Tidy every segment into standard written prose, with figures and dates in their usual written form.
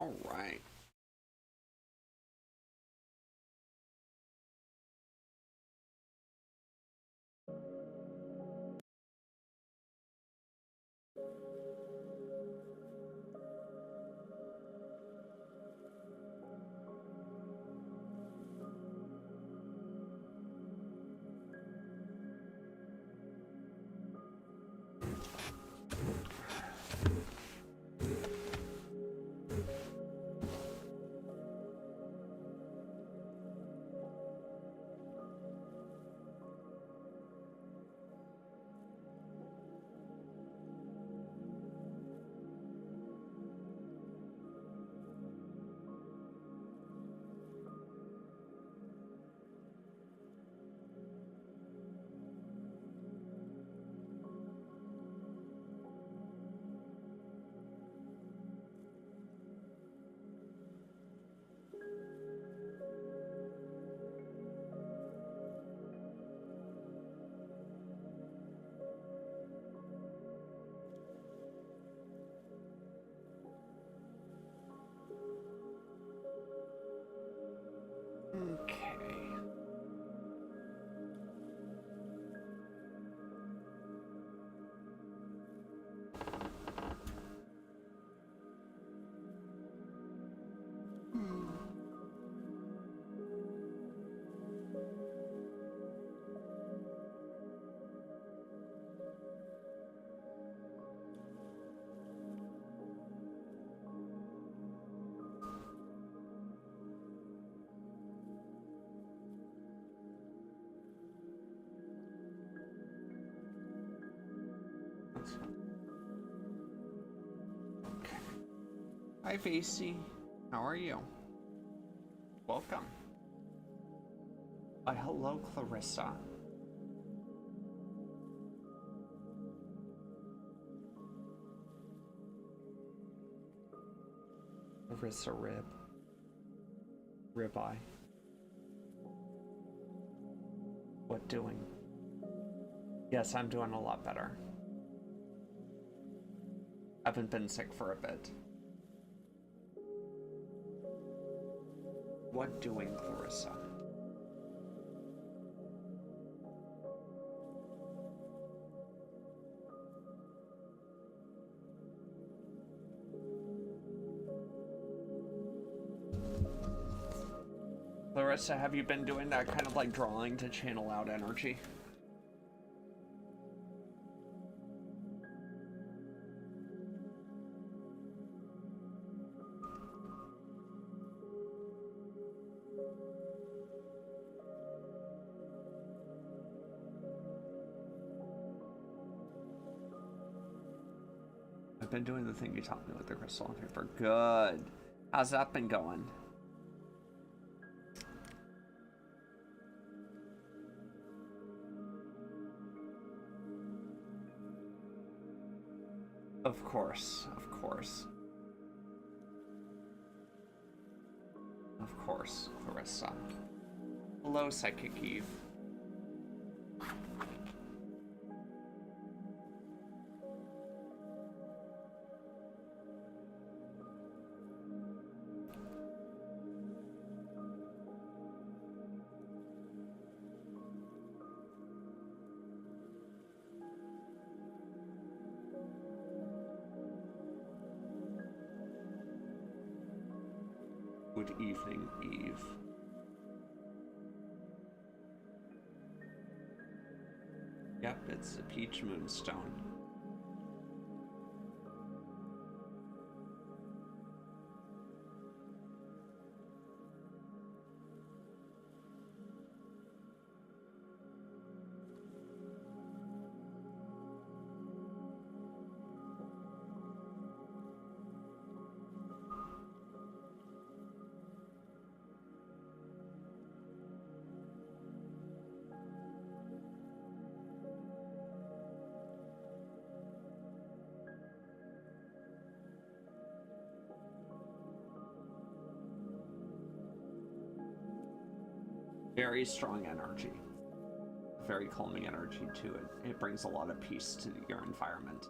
All right. Okay. Okay. Hi, Facey. How are you? Welcome. Hello, Clarissa. Clarissa Ribeye. What doing? Yes, I'm doing a lot better. Haven't been sick for a bit. What doing, Clarissa? Clarissa, have you been doing that kind of like drawing to channel out energy? I've been doing the thing you taught me with the crystal and paper. Good. How's that been going? Of course, of course. Of course, Clarissa. Hello, Psychic Eve. Good evening, Eve. Yep, it's a peach moonstone. Very strong energy. Very calming energy to it. It brings a lot of peace to your environment.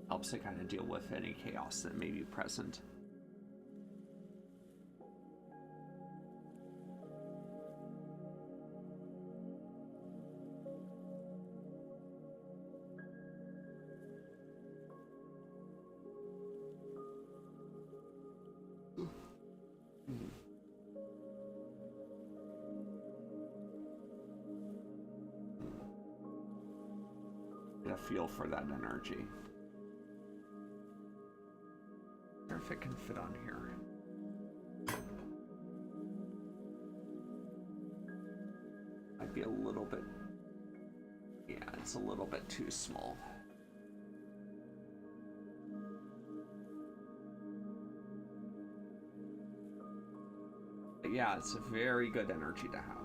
Helps to kind of deal with any chaos that may be present. Get a feel for that energy. I wonder if it can fit on here. Might be a little bit. Yeah, it's a little bit too small. But yeah, it's a very good energy to have.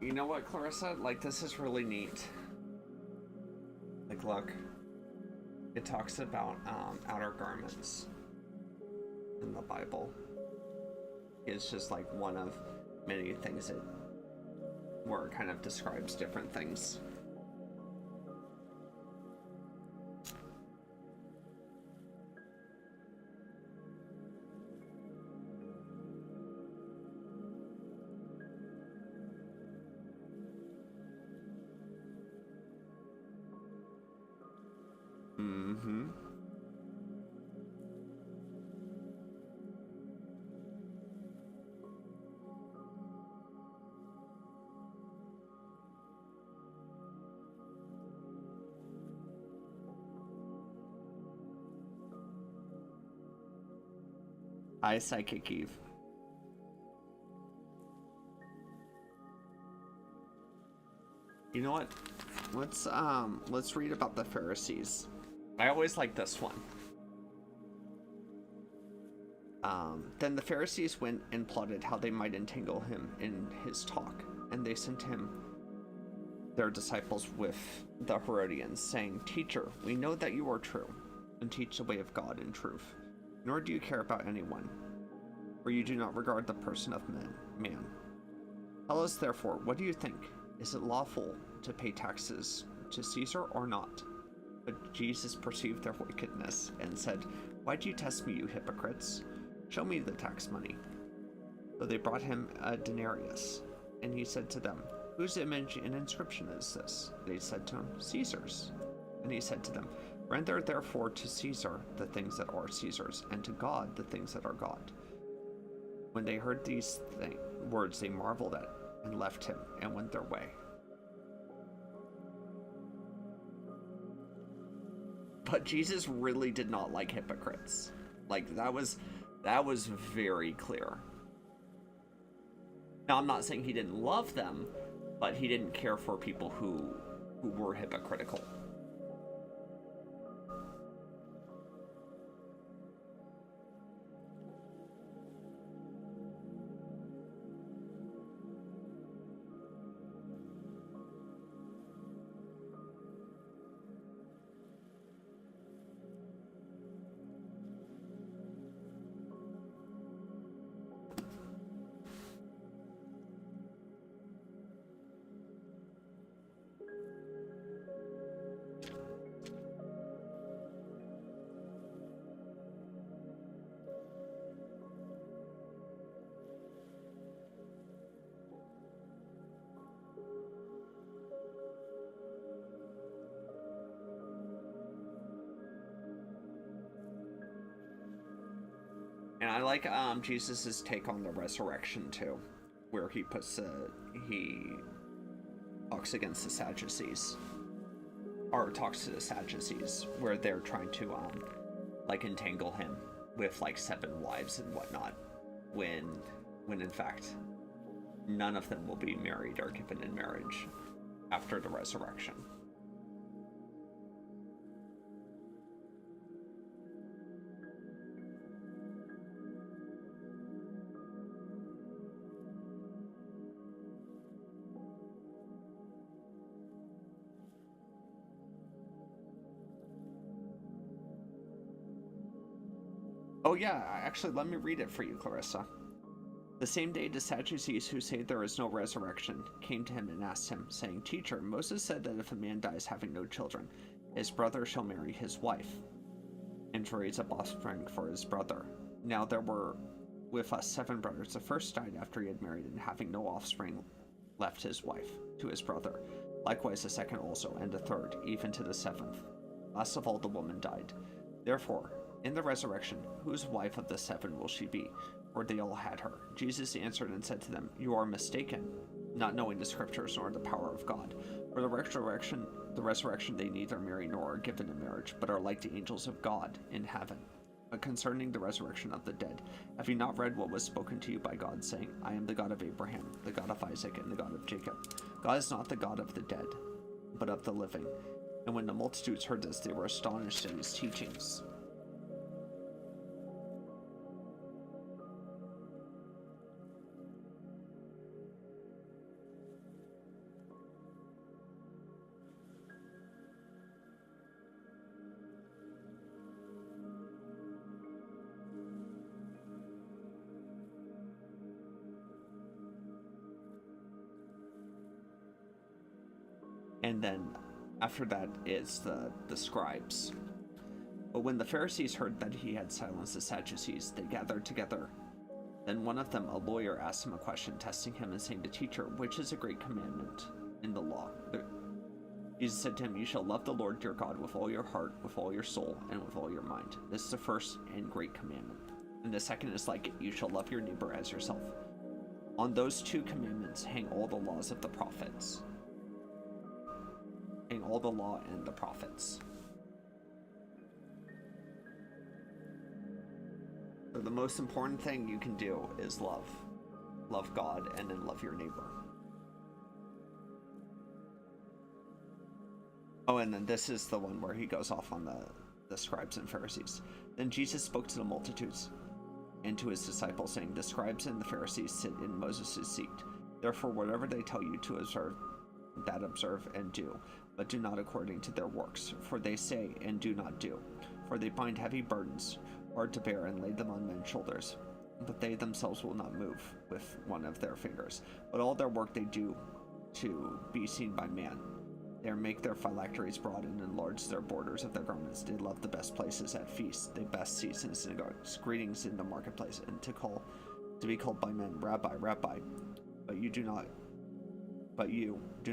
You know what, Clarissa? Like, this is really neat. Like, look. It talks about outer garments in the Bible. It's just like one of many things that where it kind of describes different things. Mm-hmm. Hi, Psychic Eve. You know what? Let's read about the Pharisees. I always like this one. Then the Pharisees went and plotted how they might entangle him in his talk, and they sent him their disciples with the Herodians, saying, "Teacher, we know that you are true, and teach the way of God in truth, nor do you care about anyone, for you do not regard the person of man. Tell us therefore, what do you think? Is it lawful to pay taxes to Caesar or not?" But Jesus perceived their wickedness and said, "Why do you test me, you hypocrites? Show me the tax money." So they brought him a denarius, and he said to them, "Whose image and inscription is this?" They said to him, "Caesar's." And he said to them, "Render therefore to Caesar the things that are Caesar's, and to God the things that are God." When they heard these words, they marveled at and left him and went their way. But Jesus really did not like hypocrites. Like, that was very clear. Now, I'm not saying he didn't love them, but he didn't care for people who were hypocritical. And I like Jesus's take on the resurrection too, where he puts he talks against the Sadducees, or talks to the Sadducees, where they're trying to like entangle him with like 7 wives and whatnot, when in fact none of them will be married or given in marriage after the resurrection. Oh yeah, actually, let me read it for you, Clarissa. The same day the Sadducees, who say there is no resurrection, came to him and asked him, saying, Teacher, Moses said that if a man dies having no children, his brother shall marry his wife, and raise up offspring for his brother. Now there were with us 7 brothers. The first died after he had married, and having no offspring, left his wife to his brother. Likewise the second also, and the third, even to the 7th. Last of all the woman died. Therefore, in the resurrection, whose wife of the 7 will she be? For they all had her. Jesus answered and said to them, You are mistaken, not knowing the scriptures nor the power of God. For the resurrection they neither marry nor are given in marriage, but are like the angels of God in heaven. But concerning the resurrection of the dead, have you not read what was spoken to you by God, saying, I am the God of Abraham, the God of Isaac, and the God of Jacob? God is not the God of the dead, but of the living. And when the multitudes heard this, they were astonished at his teachings. And then after that is the scribes. But when the Pharisees heard that he had silenced the Sadducees, they gathered together. Then one of them, a lawyer, asked him a question, testing him and saying, The teacher, which is a great commandment in the law? Jesus said to him, You shall love the Lord your God with all your heart, with all your soul, and with all your mind. This is the first and great commandment. And the second is like it, you shall love your neighbor as yourself. On those 2 commandments hang all the laws of the prophets. All the law and the prophets. So the most important thing you can do is love God and then love your neighbor. Oh, and then this is the one where he goes off on the scribes and Pharisees. Then Jesus spoke to the multitudes and to his disciples, saying, The scribes and the Pharisees sit in Moses' seat. Therefore, whatever they tell you to observe, that observe and do, but do not according to their works, for they say and do not do. For they bind heavy burdens, hard to bear, and lay them on men's shoulders, but they themselves will not move with one of their fingers. But all their work they do to be seen by man. They make their phylacteries broad and enlarge their borders of their garments. They love the best places at feasts, the best seats in synagogues, greetings in the marketplace, and to be called by men, Rabbi, Rabbi. But you do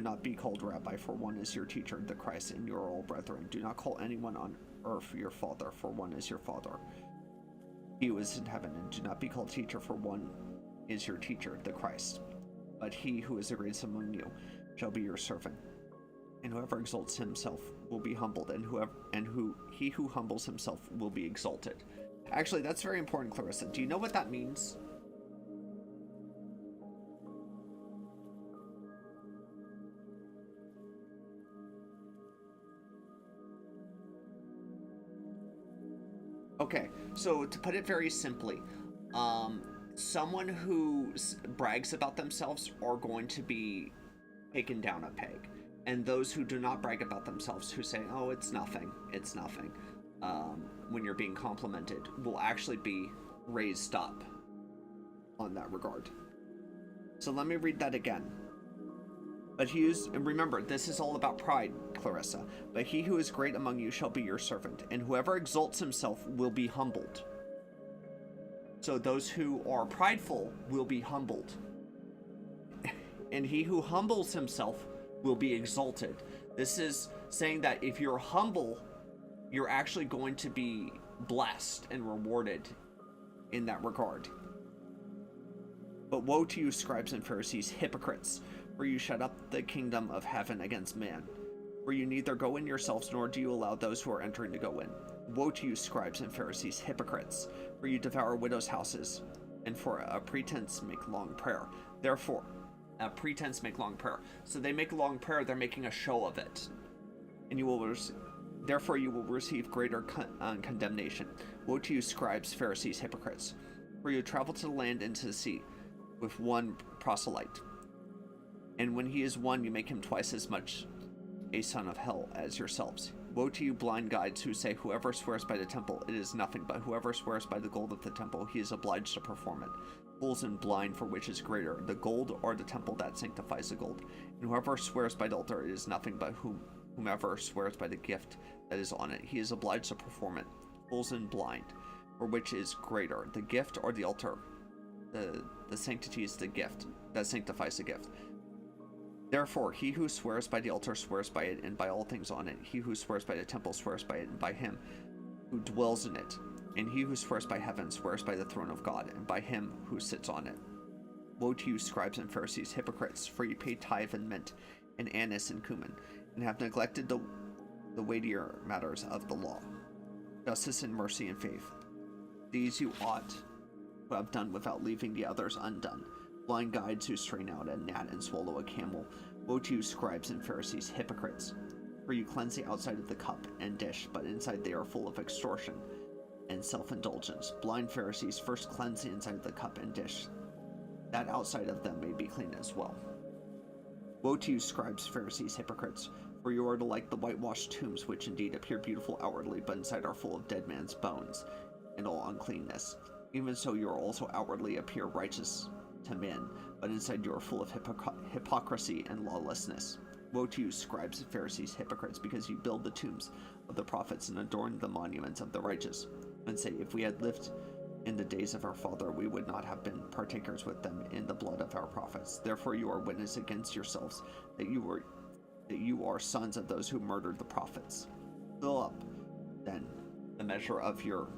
not be called Rabbi, for one is your teacher, the Christ, and you are all brethren. Do not call anyone on earth your father, for one is your Father, he who is in heaven. And do not be called teacher, for one is your teacher, the Christ. But he who is the greatest among you shall be your servant. And whoever exalts himself will be humbled, and he who humbles himself will be exalted. Actually, that's very important, Clarissa. Do you know what that means? Okay, so to put it very simply, someone who brags about themselves are going to be taken down a peg. And those who do not brag about themselves, who say, oh, it's nothing, when you're being complimented, will actually be raised up on that regard. So let me read that again. And remember, this is all about pride, Clarissa. But he who is great among you shall be your servant, and whoever exalts himself will be humbled. So those who are prideful will be humbled. And he who humbles himself will be exalted. This is saying that if you're humble, you're actually going to be blessed and rewarded in that regard. But woe to you, scribes and Pharisees, hypocrites! For you shut up the kingdom of heaven against man. For you neither go in yourselves, nor do you allow those who are entering to go in. Woe to you, scribes and Pharisees, hypocrites! For you devour widows' houses, and for a pretense make long prayer. Therefore, a pretense make long prayer. So they make long prayer, they're making a show of it. And therefore you will receive greater condemnation. Woe to you, scribes, Pharisees, hypocrites! For you travel to the land and to the sea with one proselyte. And when he is one, you make him twice as much a son of hell as yourselves. Woe to you, blind guides, who say, whoever swears by the temple, it is nothing, but whoever swears by the gold of the temple, he is obliged to perform it. Fools and blind, for which is greater, the gold or the temple that sanctifies the gold? And whoever swears by the altar, it is nothing, but whomever swears by the gift that is on it, he is obliged to perform it. Fools and blind, for which is greater, the gift or the altar? The sanctity is the gift that sanctifies the gift. Therefore, he who swears by the altar swears by it and by all things on it. He who swears by the temple swears by it and by him who dwells in it. And he who swears by heaven swears by the throne of God and by him who sits on it. Woe to you, scribes and Pharisees, hypocrites, for you pay tithe and mint and anise and cumin, and have neglected the weightier matters of the law, justice and mercy and faith. These you ought to have done without leaving the others undone. Blind guides who strain out a gnat and swallow a camel. Woe to you, scribes and Pharisees, hypocrites, for you cleanse the outside of the cup and dish, but inside they are full of extortion and self-indulgence. Blind Pharisees, first cleanse the inside of the cup and dish, that outside of them may be clean as well. Woe to you, scribes, Pharisees, hypocrites, for you are like the whitewashed tombs, which indeed appear beautiful outwardly, but inside are full of dead man's bones and all uncleanness. Even so, you also outwardly appear righteous to men, but inside you are full of hypocrisy and lawlessness. Woe to you, scribes, Pharisees, hypocrites, because you build the tombs of the prophets and adorn the monuments of the righteous, and say, if we had lived in the days of our father, we would not have been partakers with them in the blood of our prophets. Therefore you are witness against yourselves that you are sons of those who murdered the prophets. Fill up, then, the measure of your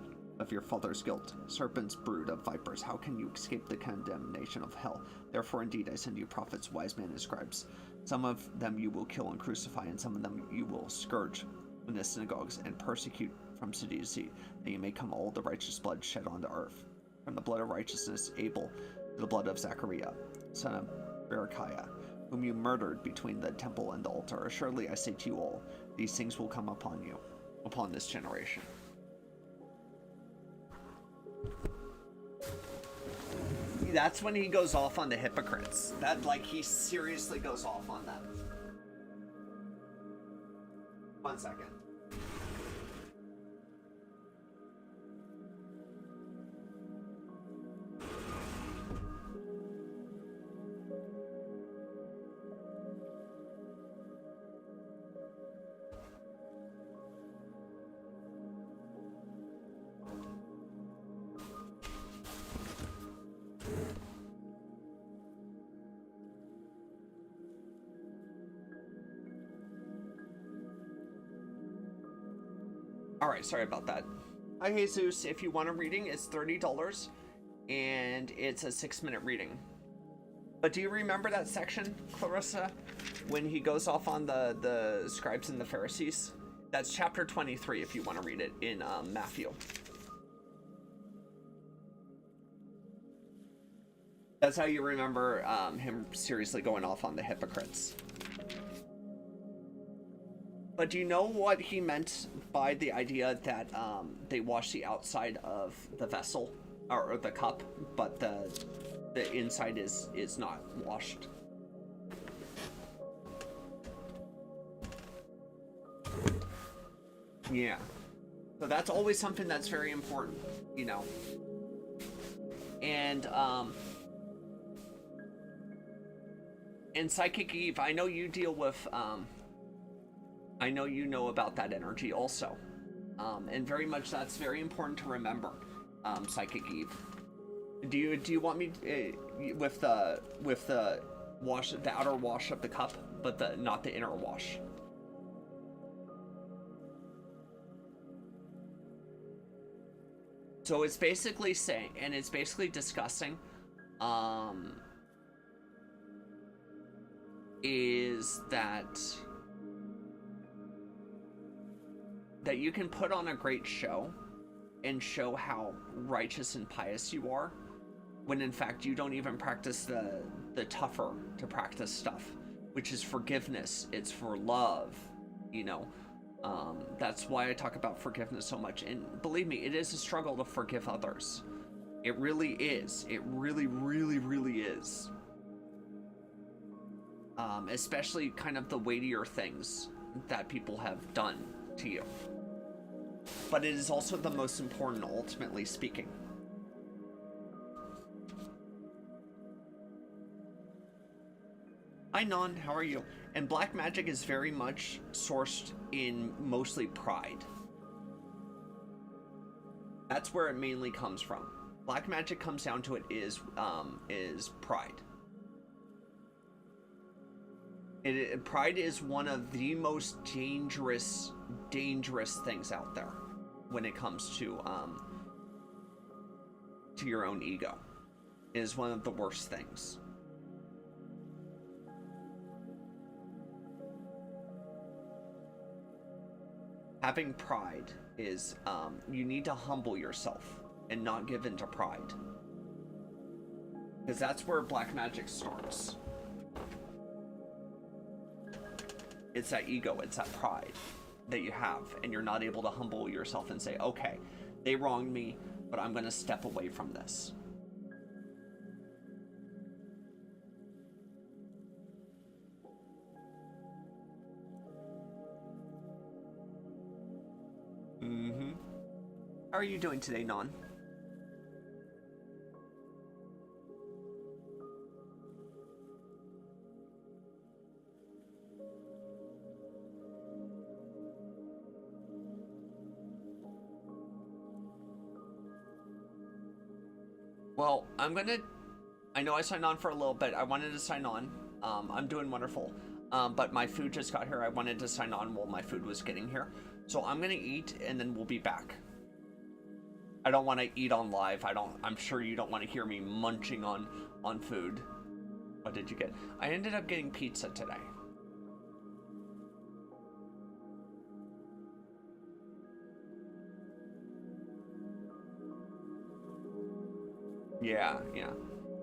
father's guilt. Serpents, brood of vipers, how can you escape the condemnation of hell? Therefore indeed I send you prophets, wise men, and scribes. Some of them you will kill and crucify, and some of them you will scourge in the synagogues and persecute from city to city, that you may come all the righteous blood shed on the earth, from the blood of righteousness Abel to the blood of Zechariah, son of Berechiah, whom you murdered between the temple and the altar. Assuredly I say to you all, these things will come upon you, upon this generation. That's when he goes off on the hypocrites. He seriously goes off on them. 1 second. Alright, sorry about that. Hi Jesus, if you want a reading, it's $30 and it's a 6-minute reading. But do you remember that section, Clarissa, when he goes off on the scribes and the Pharisees? That's chapter 23 if you want to read it in Matthew. That's how you remember him seriously going off on the hypocrites. But do you know what he meant by the idea that they wash the outside of the vessel or the cup, but the inside is not washed? Yeah. So that's always something that's very important, you know. And Psychic Eve, I know you deal with I know you know about that energy also, and very much that's very important to remember, Psychic Eve. Do you want me with the wash, the outer wash of the cup, but not the inner wash? So it's basically saying, and it's basically discussing, is that you can put on a great show and show how righteous and pious you are, when in fact you don't even practice the tougher to practice stuff, which is forgiveness. It's for love, you know. That's why I talk about forgiveness so much. And believe me, it is a struggle to forgive others. It really is. It really, really, really is. Especially kind of the weightier things that people have done to you. But it is also the most important, ultimately speaking. Hi, Non, how are you? And black magic is very much sourced in mostly pride. That's where it mainly comes from. Black magic comes down to it is pride. Pride is one of the most dangerous things out there when it comes to your own ego. It is one of the worst things. Having pride is, you need to humble yourself and not give in to pride. Because that's where black magic starts. It's that ego, it's that pride that you have, and you're not able to humble yourself and say, okay, they wronged me, but I'm going to step away from this. How are you doing today, Non? Well, I know I signed on for a little bit. I wanted to sign on. I'm doing wonderful. But my food just got here. I wanted to sign on while my food was getting here. So I'm gonna eat and then we'll be back. I don't want to eat on live. I'm sure you don't want to hear me munching on food. What did you get? I ended up getting pizza today. Yeah.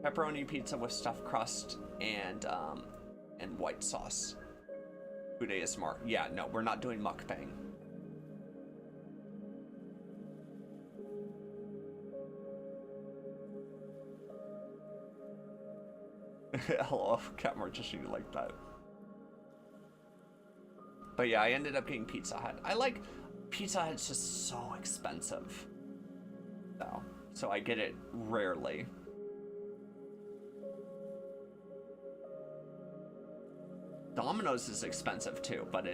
Pepperoni pizza with stuffed crust and white sauce. Food ASMR. Yeah, no, we're not doing mukbang. Hello, Cat Marchishing, you like that. But yeah, I ended up getting Pizza Hut. I like Pizza Hut's just so expensive. So I get it rarely. Domino's is expensive too, but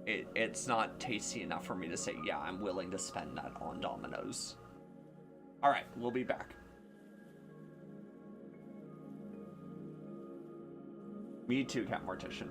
it's not tasty enough for me to say, yeah, I'm willing to spend that on Domino's. All right, we'll be back. Me too, Cat Mortician.